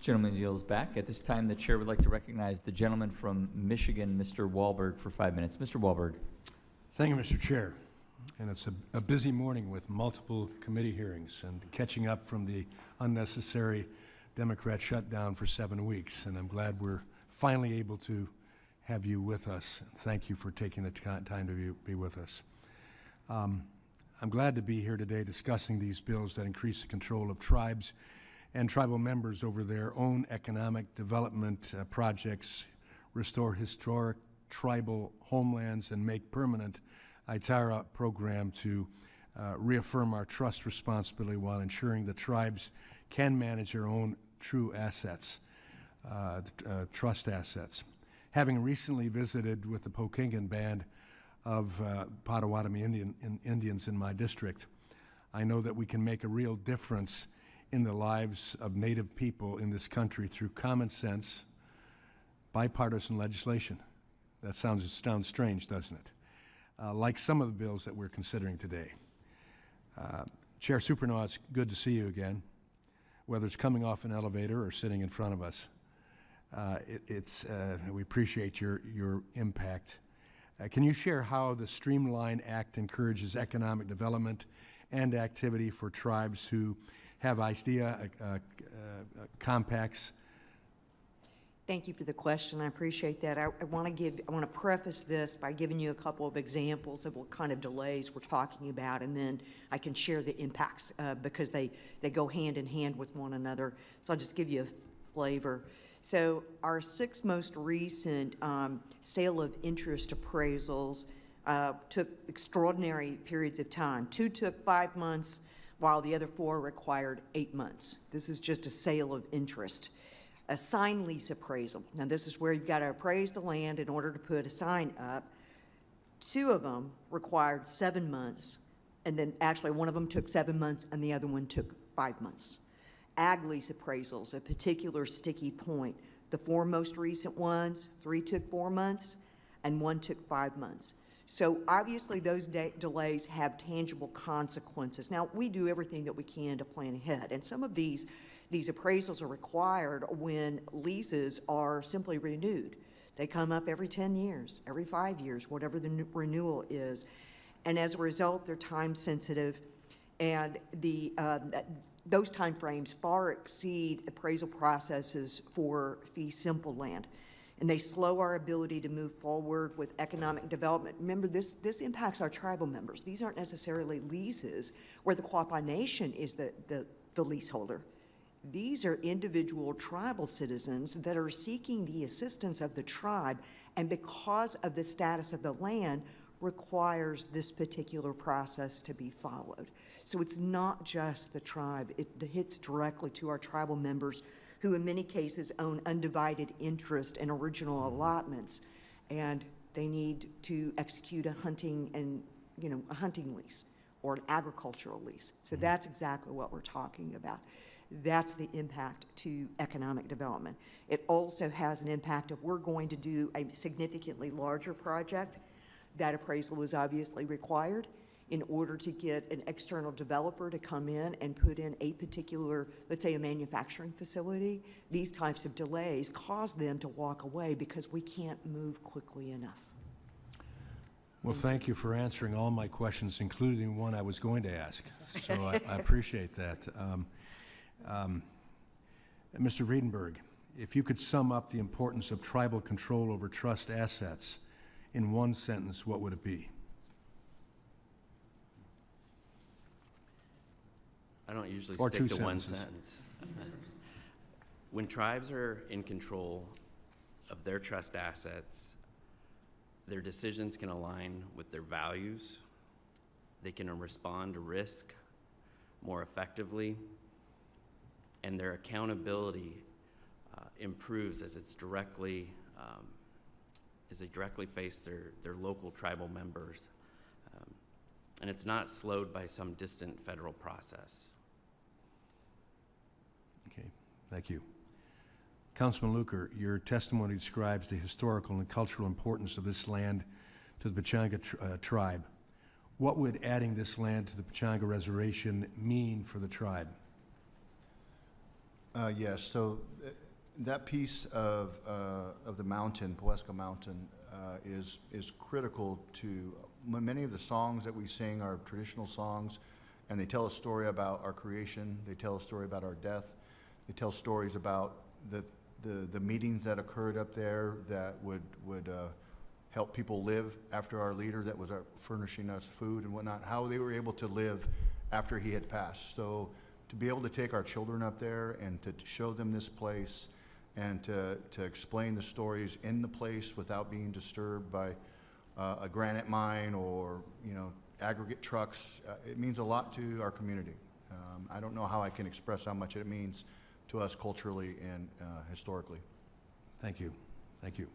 Gentleman yields back. At this time, the chair would like to recognize the gentleman from Michigan, Mr. Walberg, for 5 minutes. Mr. Walberg. Thank you, Mr. Chair. And it's a busy morning with multiple committee hearings and catching up from the unnecessary Democrat shutdown for 7 weeks. And I'm glad we're finally able to have you with us. Thank you for taking the time to be with us. I'm glad to be here today discussing these bills that increase the control of tribes and tribal members over their own economic development projects, restore historic tribal homelands, and make permanent ITARA program to reaffirm our trust responsibility while ensuring the tribes can manage their own true assets, trust assets. Having recently visited with the Pokangin Band of Potawatomi Indians in my district, I know that we can make a real difference in the lives of Native people in this country through common sense, bipartisan legislation. That sounds strange, doesn't it? Like some of the bills that we're considering today. Chair Supernaw, it's good to see you again, whether it's coming off an elevator or sitting in front of us. We appreciate your impact. Can you share how the Streamline Act encourages economic development and activity for tribes who have IDEA compacts? Thank you for the question. I appreciate that. I want to preface this by giving you a couple of examples of what kind of delays we're talking about, and then I can share the impacts because they go hand in hand with one another. So I'll just give you a flavor. So our 6 most recent sale of interest appraisals took extraordinary periods of time. 2 took 5 months, while the other 4 required 8 months. This is just a sale of interest. A sign lease appraisal. Now this is where you've got to appraise the land in order to put a sign up. 2 of them required 7 months, and then actually one of them took 7 months and the other one took 5 months. Ag lease appraisals, a particular sticky point. The 4 most recent ones, 3 took 4 months and 1 took 5 months. So obviously those delays have tangible consequences. Now we do everything that we can to plan ahead, and some of these appraisals are required when leases are simply renewed. They come up every 10 years, every 5 years, whatever the renewal is. And as a result, they're time sensitive, and those time frames far exceed appraisal processes for fee simple land. And they slow our ability to move forward with economic development. Remember, this impacts our tribal members. These aren't necessarily leases where the Quapaw Nation is the leaseholder. These are individual tribal citizens that are seeking the assistance of the tribe, and because of the status of the land, requires this particular process to be followed. So it's not just the tribe. It hits directly to our tribal members who in many cases own undivided interest in original allotments, and they need to execute a hunting lease or an agricultural lease. So that's exactly what we're talking about. That's the impact to economic development. It also has an impact if we're going to do a significantly larger project. That appraisal is obviously required in order to get an external developer to come in and put in a particular, let's say a manufacturing facility. These types of delays cause them to walk away because we can't move quickly enough. Well, thank you for answering all my questions, including one I was going to ask. So I appreciate that. Mr. Vredenberg, if you could sum up the importance of tribal control over trust assets in one sentence, what would it be? I don't usually Or stick to 2 one sentences. sentence. When tribes are in control of their trust assets, their decisions can align with their values. They can respond to risk more effectively, and their accountability improves as they directly face their local tribal members. And it's not slowed by some distant federal process. Okay, thank you. Councilman Luker, your testimony describes the historical and cultural importance of this land to the Pechanga tribe. What would adding this land to the Pechanga Reservation mean for the tribe? Yes, so that piece of the mountain, Pawhuska Mountain, is critical to many of the songs that we sing are traditional songs, and they tell a story about our creation. They tell a story about our death. They tell stories about the meetings that occurred up there that would help people live after our leader that was furnishing us food and whatnot, how they were able to live after he had passed. So to be able to take our children up there and to show them this place and to explain the stories in the place without being disturbed by a granite mine or, you know, aggregate trucks, it means a lot to our community. I don't know how I can express how much it means to us culturally and historically. Thank you. Thank you.